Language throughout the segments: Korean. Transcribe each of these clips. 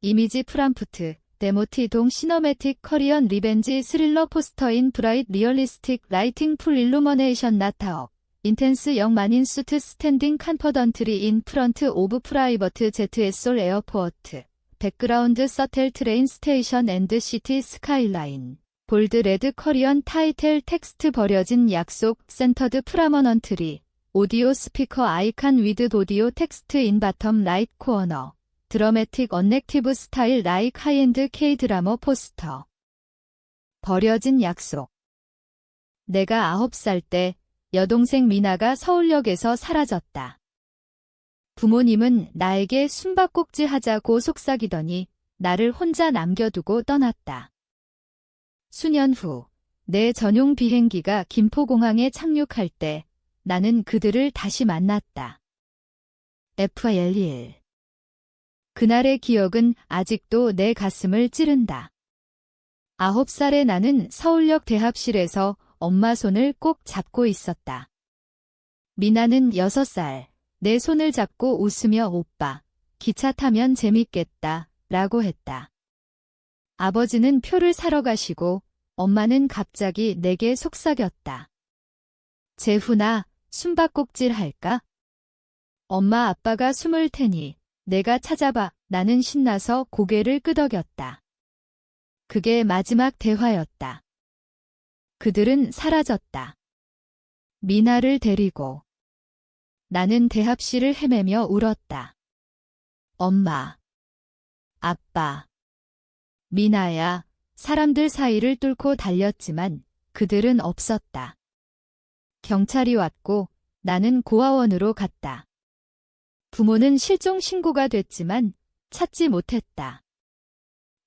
이미지 프람프트, 데모티동 시너매틱 커리언 리벤지 스릴러 포스터인 브라잇 리얼리스틱 라이팅 풀 일루머네이션 나타업 인텐스 영만인 수트 스탠딩 칸퍼던트리 인 프런트 오브 프라이버트 ZS올 에어포어트 백그라운드 서텔 트레인 스테이션 앤드 시티 스카이라인 볼드 레드 커리언 타이틀 텍스트 버려진 약속 센터드 프라머넌트리 오디오 스피커 아이칸 위드 오디오 텍스트 인 바텀 라이트 코어너 드러매틱 언넥티브 스타일 라이크 하이엔드 K-드라머 포스터. 버려진 약속. 내가 9살 때 여동생 미나가 서울역에서 사라졌다. 부모님은 나에게 숨바꼭질 하자고 속삭이더니 나를 혼자 남겨두고 떠났다. 수년 후 내 전용 비행기가 김포공항에 착륙할 때 나는 그들을 다시 만났다. FL1 그날의 기억은 아직도 내 가슴을 찌른다. 9살의 나는 서울역 대합실에서 엄마 손을 꼭 잡고 있었다. 미나는 6살, 내 손을 잡고 웃으며 오빠, 기차 타면 재밌겠다, 라고 했다. 아버지는 표를 사러 가시고 엄마는 갑자기 내게 속삭였다. 재훈아, 숨바꼭질 할까? 엄마 아빠가 숨을 테니 내가 찾아봐. 나는 신나서 고개를 끄덕였다. 그게 마지막 대화였다. 그들은 사라졌다. 미나를 데리고. 나는 대합실을 헤매며 울었다. 엄마. 아빠. 미나야. 사람들 사이를 뚫고 달렸지만 그들은 없었다. 경찰이 왔고 나는 고아원으로 갔다. 부모는 실종 신고가 됐지만 찾지 못했다.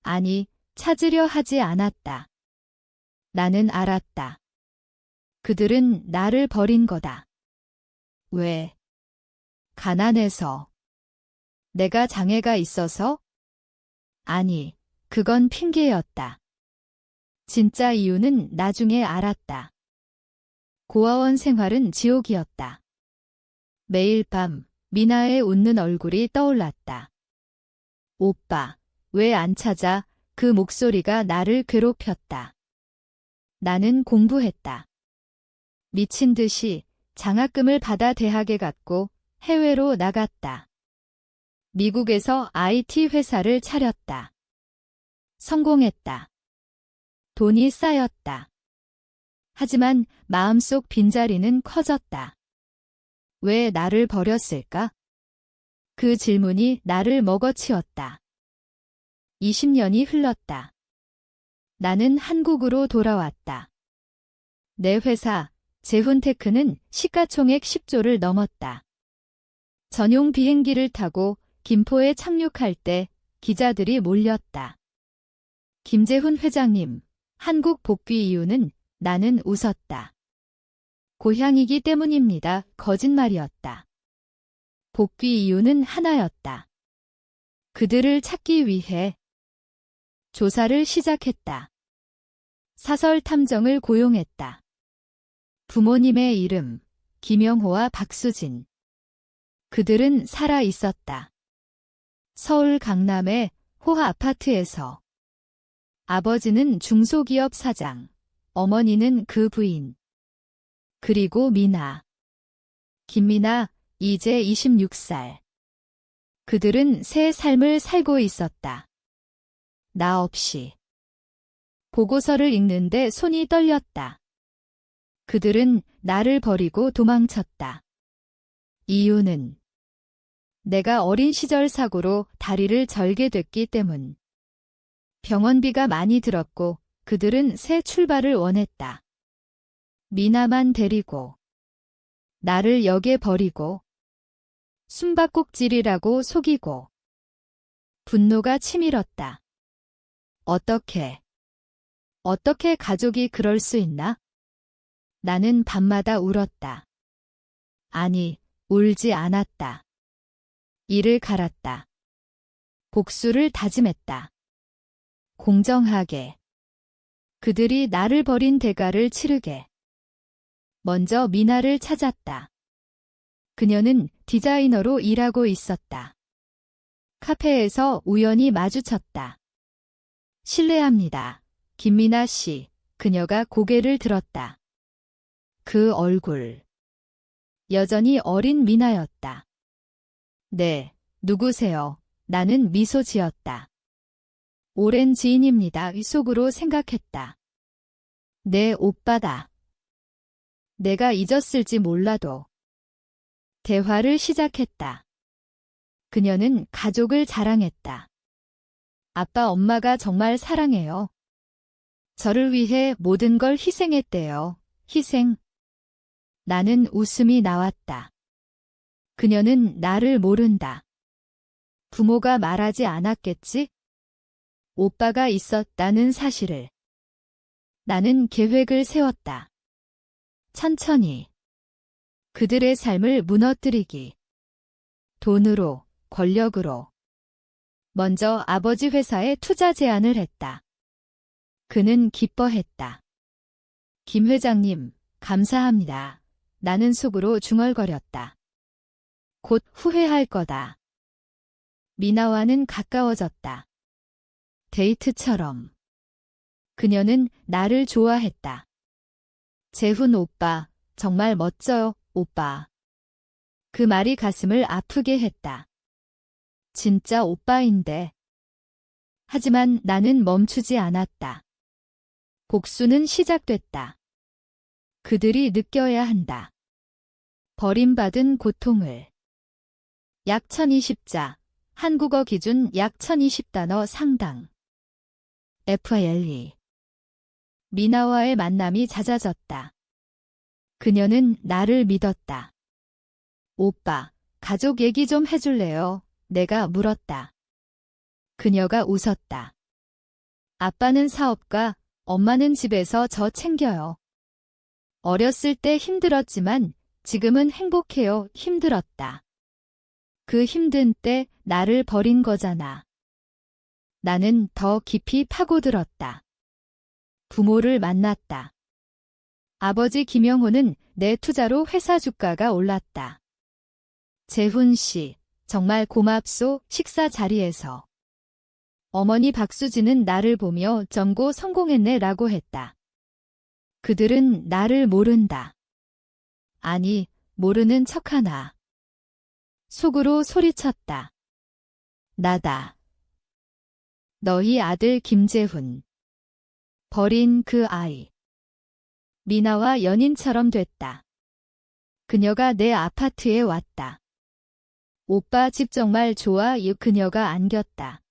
아니, 찾으려 하지 않았다. 나는 알았다. 그들은 나를 버린 거다. 왜? 가난해서. 내가 장애가 있어서? 아니, 그건 핑계였다. 진짜 이유는 나중에 알았다. 고아원 생활은 지옥이었다. 매일 밤 미나의 웃는 얼굴이 떠올랐다. 오빠, 왜 안 찾아? 그 목소리가 나를 괴롭혔다. 나는 공부했다. 미친 듯이 장학금을 받아 대학에 갔고 해외로 나갔다. 미국에서 IT 회사를 차렸다. 성공했다. 돈이 쌓였다. 하지만 마음속 빈자리는 커졌다. 왜 나를 버렸을까? 그 질문이 나를 먹어치웠다. 20년이 흘렀다. 나는 한국으로 돌아왔다. 내 회사, 재훈테크는 시가총액 10조를 넘었다. 전용 비행기를 타고 김포에 착륙할 때 기자들이 몰렸다. 김재훈 회장님, 한국 복귀 이유는 나는 웃었다. 고향이기 때문입니다. 거짓말이었다. 복귀 이유는 하나였다. 그들을 찾기 위해 조사를 시작했다. 사설 탐정을 고용했다. 부모님의 이름, 김영호와 박수진. 그들은 살아 있었다. 서울 강남의 호화 아파트에서. 아버지는 중소기업 사장, 어머니는 그 부인. 그리고 미나. 김미나, 이제 26살. 그들은 새 삶을 살고 있었다. 나 없이. 보고서를 읽는데 손이 떨렸다. 그들은 나를 버리고 도망쳤다. 이유는 내가 어린 시절 사고로 다리를 절게 됐기 때문. 병원비가 많이 들었고 그들은 새 출발을 원했다. 미나만 데리고 나를 역에 버리고 숨바꼭질이라고 속이고 분노가 치밀었다. 어떻게 가족이 그럴 수 있나? 나는 밤마다 울었다. 아니, 울지 않았다. 이를 갈았다. 복수를 다짐했다. 공정하게. 그들이 나를 버린 대가를 치르게. 먼저 미나를 찾았다. 그녀는 디자이너로 일하고 있었다. 카페에서 우연히 마주쳤다. 실례합니다. 김미나 씨. 그녀가 고개를 들었다. 그 얼굴. 여전히 어린 미나였다. 네, 누구세요? 나는 미소 지었다. 오랜 지인입니다. 속으로 생각했다. 내 오빠다. 내가 잊었을지 몰라도. 대화를 시작했다. 그녀는 가족을 자랑했다. 아빠 엄마가 정말 사랑해요. 저를 위해 모든 걸 희생했대요. 희생. 나는 웃음이 나왔다. 그녀는 나를 모른다. 부모가 말하지 않았겠지? 오빠가 있었다는 사실을. 나는 계획을 세웠다. 천천히. 그들의 삶을 무너뜨리기. 돈으로, 권력으로. 먼저 아버지 회사에 투자 제안을 했다. 그는 기뻐했다. 김 회장님, 감사합니다. 나는 속으로 중얼거렸다. 곧 후회할 거다. 미나와는 가까워졌다. 데이트처럼. 그녀는 나를 좋아했다. 재훈 오빠, 정말 멋져요, 오빠. 그 말이 가슴을 아프게 했다. 진짜 오빠인데. 하지만 나는 멈추지 않았다. 복수는 시작됐다. 그들이 느껴야 한다. 버림받은 고통을. 약 1020자, 한국어 기준 약 1020단어 상당. FLE. 미나와의 만남이 잦아졌다. 그녀는 나를 믿었다. 오빠, 가족 얘기 좀 해줄래요? 내가 물었다. 그녀가 웃었다. 아빠는 사업가, 엄마는 집에서 저 챙겨요. 어렸을 때 힘들었지만 지금은 행복해요. 힘들었다. 그 힘든 때 나를 버린 거잖아. 나는 더 깊이 파고들었다. 부모를 만났다. 아버지 김영호는 내 투자로 회사 주가가 올랐다. 재훈 씨, 정말 고맙소. 식사 자리에서. 어머니 박수진은 나를 보며 전고 성공했네 라고 했다. 그들은 나를 모른다. 아니, 모르는 척하나. 속으로 소리쳤다. 나다. 너희 아들 김재훈. 버린 그 아이. 미나와 연인처럼 됐다. 그녀가 내 아파트에 왔다. 오빠 집 정말 좋아. 그녀가 안겼다.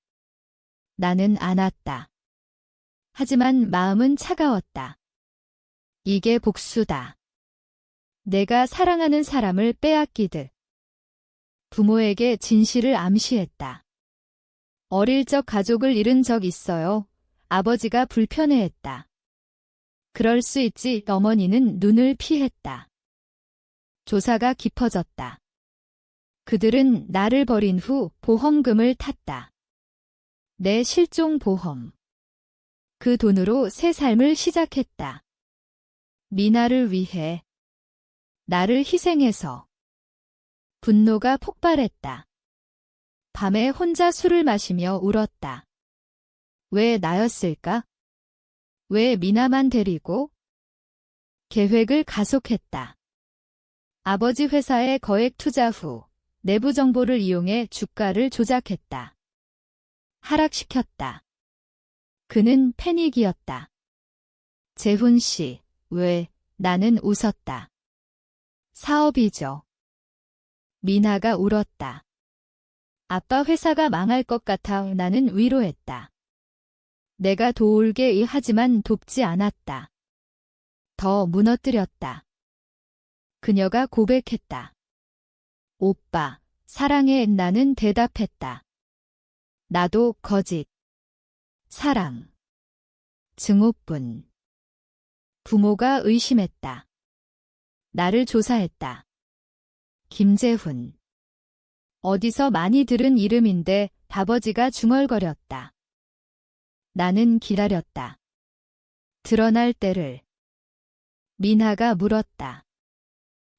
나는 안았다. 하지만 마음은 차가웠다. 이게 복수다. 내가 사랑하는 사람을 빼앗기듯. 부모에게 진실을 암시했다. 어릴 적 가족을 잃은 적 있어요. 아버지가 불편해했다. 그럴 수 있지. 어머니는 눈을 피했다. 조사가 깊어졌다. 그들은 나를 버린 후 보험금을 탔다. 내 실종 보험. 그 돈으로 새 삶을 시작했다. 미나를 위해. 나를 희생해서. 분노가 폭발했다. 밤에 혼자 술을 마시며 울었다. 왜 나였을까? 왜 미나만 데리고? 계획을 가속했다. 아버지 회사에 거액 투자 후 내부 정보를 이용해 주가를 조작했다. 하락시켰다. 그는 패닉이었다. 재훈 씨, 왜? 나는 웃었다. 사업이죠. 미나가 울었다. 아빠 회사가 망할 것 같아. 나는 위로했다. 내가 도울게 하지만 돕지 않았다. 더 무너뜨렸다. 그녀가 고백했다. 오빠, 사랑해. 나는 대답했다. 나도 거짓. 사랑. 증오뿐. 부모가 의심했다. 나를 조사했다. 김재훈. 어디서 많이 들은 이름인데 아버지가 중얼거렸다. 나는 기다렸다. 드러날 때를. 미나가 물었다.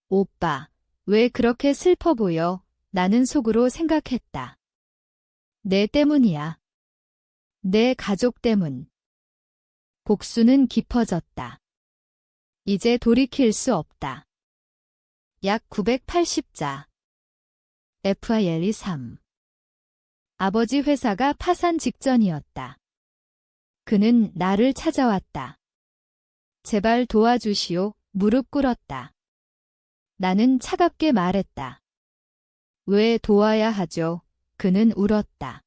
오빠, 왜 그렇게 슬퍼 보여? 나는 속으로 생각했다. 내 때문이야. 내 가족 때문. 복수는 깊어졌다. 이제 돌이킬 수 없다. 약 980자. FILE 3. 아버지 회사가 파산 직전이었다. 그는 나를 찾아왔다. 제발 도와주시오. 무릎 꿇었다. 나는 차갑게 말했다. 왜 도와야 하죠? 그는 울었다.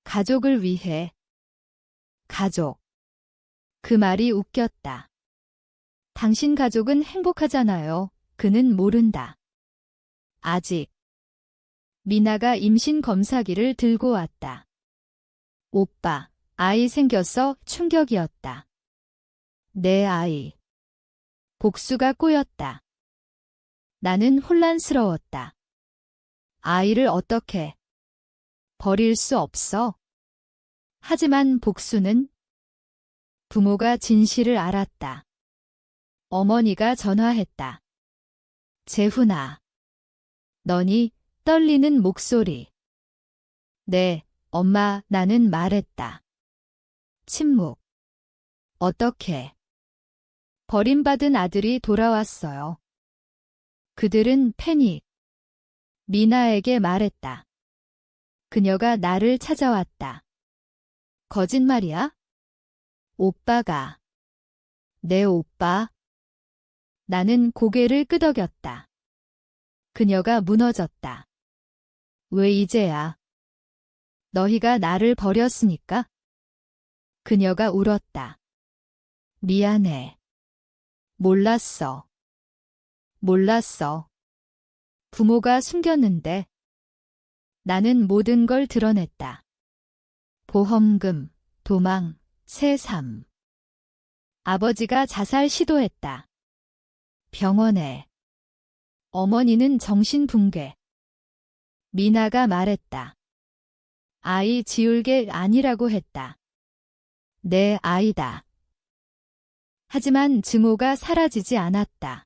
가족을 위해. 가족. 그 말이 웃겼다. 당신 가족은 행복하잖아요. 그는 모른다. 아직. 미나가 임신 검사기를 들고 왔다. 오빠, 아이 생겼어. 충격이었다. 내 아이. 복수가 꼬였다. 나는 혼란스러웠다. 아이를 어떻게? 버릴 수 없어. 하지만 복수는? 부모가 진실을 알았다. 어머니가 전화했다. 재훈아. 너니? 떨리는 목소리. 네, 엄마, 나는 말했다. 침묵. 어떻게? 버림받은 아들이 돌아왔어요. 그들은 패닉. 미나에게 말했다. 그녀가 나를 찾아왔다. 거짓말이야? 오빠가. 내 오빠? 나는 고개를 끄덕였다. 그녀가 무너졌다. 왜 이제야? 너희가 나를 버렸으니까? 그녀가 울었다. 미안해. 몰랐어. 몰랐어. 부모가 숨겼는데. 나는 모든 걸 드러냈다. 보험금, 도망, 새 삶. 아버지가 자살 시도했다. 병원에. 어머니는 정신붕괴. 미나가 말했다. 아이 지울 게 아니라고 했다. 내 아이다. 하지만 증오가 사라지지 않았다.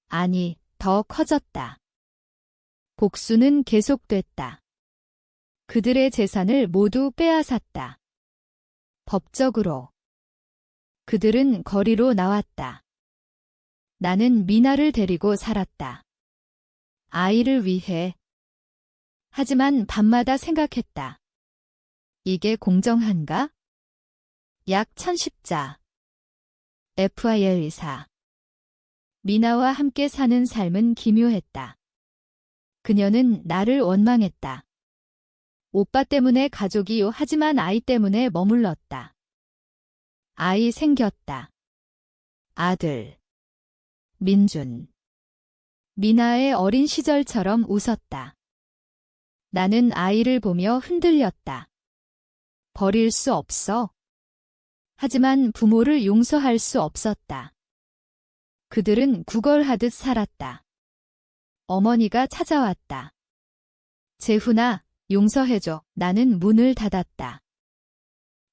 아니, 더 커졌다. 복수는 계속됐다. 그들의 재산을 모두 빼앗았다. 법적으로. 그들은 거리로 나왔다. 나는 미나를 데리고 살았다. 아이를 위해. 하지만 밤마다 생각했다. 이게 공정한가? 약 1010자. FIL 4. 미나와 함께 사는 삶은 기묘했다. 그녀는 나를 원망했다. 오빠 때문에 가족이요. 하지만 아이 때문에 머물렀다. 아이 생겼다. 아들. 민준. 미나의 어린 시절처럼 웃었다. 나는 아이를 보며 흔들렸다. 버릴 수 없어. 하지만 부모를 용서할 수 없었다. 그들은 구걸하듯 살았다. 어머니가 찾아왔다. 재훈아, 용서해줘. 나는 문을 닫았다.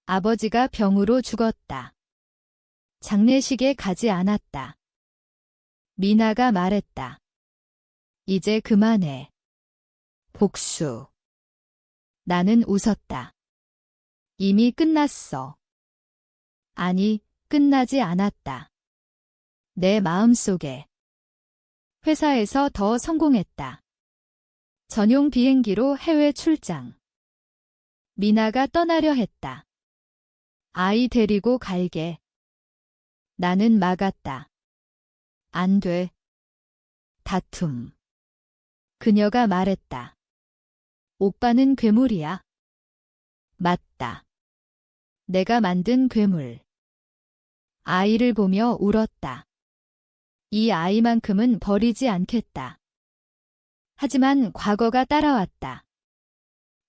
아버지가 병으로 죽었다. 장례식에 가지 않았다. 미나가 말했다. 이제 그만해. 복수. 나는 웃었다. 이미 끝났어. 아니, 끝나지 않았다. 내 마음속에. 회사에서 더 성공했다. 전용 비행기로 해외 출장. 미나가 떠나려 했다. 아이 데리고 갈게. 나는 막았다. 안 돼. 다툼. 그녀가 말했다. 오빠는 괴물이야. 맞다. 내가 만든 괴물. 아이를 보며 울었다. 이 아이만큼은 버리지 않겠다. 하지만 과거가 따라왔다.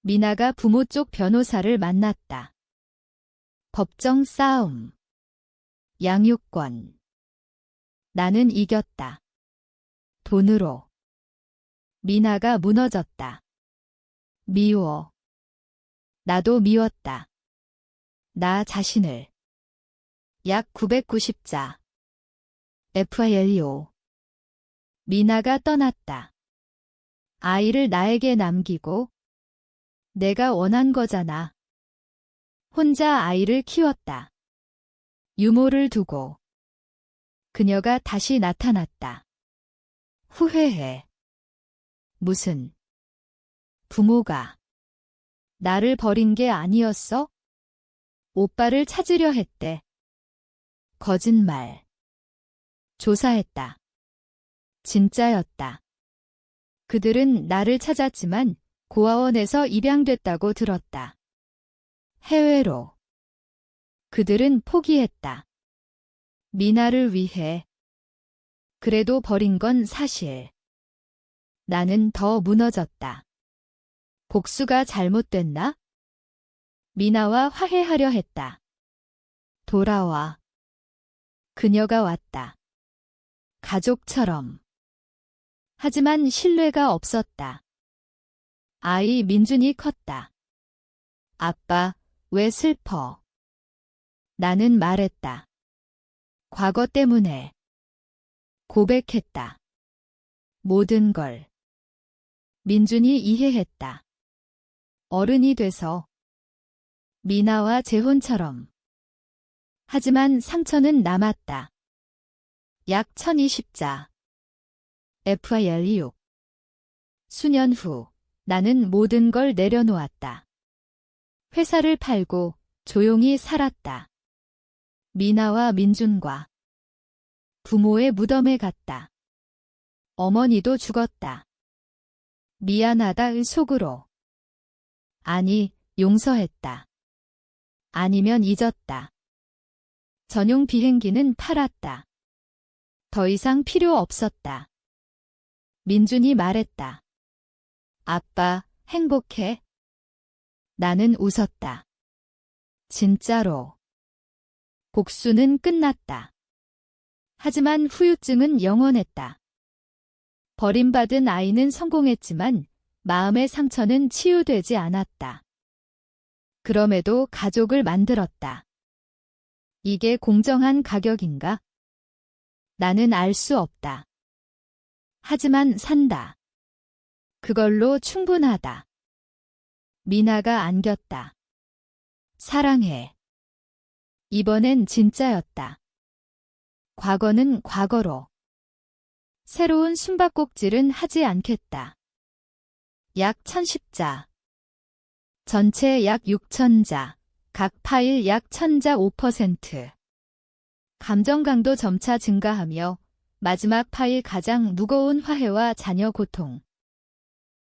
미나가 부모 쪽 변호사를 만났다. 법정 싸움. 양육권. 나는 이겼다. 돈으로. 미나가 무너졌다. 미워. 나도 미웠다. 나 자신을. 약 990자. FILO. 미나가 떠났다. 아이를 나에게 남기고 내가 원한 거잖아. 혼자 아이를 키웠다. 유모를 두고. 그녀가 다시 나타났다. 후회해. 무슨? 부모가 나를 버린 게 아니었어? 오빠를 찾으려 했대. 거짓말. 조사했다. 진짜였다. 그들은 나를 찾았지만 고아원에서 입양됐다고 들었다. 해외로. 그들은 포기했다. 미나를 위해. 그래도 버린 건 사실. 나는 더 무너졌다. 복수가 잘못됐나? 미나와 화해하려 했다. 돌아와. 그녀가 왔다. 가족처럼. 하지만 신뢰가 없었다. 아이 민준이 컸다. 아빠, 왜 슬퍼? 나는 말했다. 과거 때문에. 고백했다. 모든 걸. 민준이 이해했다. 어른이 돼서. 미나와 재혼처럼. 하지만 상처는 남았다. 약 1020자. FIL6. 수년 후, 나는 모든 걸 내려놓았다. 회사를 팔고 조용히 살았다. 미나와 민준과 부모의 무덤에 갔다. 어머니도 죽었다. 미안하다의 속으로. 아니, 용서했다. 아니면 잊었다. 전용 비행기는 팔았다. 더 이상 필요 없었다. 민준이 말했다. 아빠, 행복해? 나는 웃었다. 진짜로. 복수는 끝났다. 하지만 후유증은 영원했다. 버림받은 아이는 성공했지만 마음의 상처는 치유되지 않았다. 그럼에도 가족을 만들었다. 이게 공정한 가격인가? 나는 알 수 없다. 하지만 산다. 그걸로 충분하다. 미나가 안겼다. 사랑해. 이번엔 진짜였다. 과거는 과거로. 새로운 숨바꼭질은 하지 않겠다. 약 1010자. 전체 약 6000자. 각 파일 약 1000자 5%. 감정 강도 점차 증가하며 마지막 파일 가장 무거운 화해와 자녀 고통.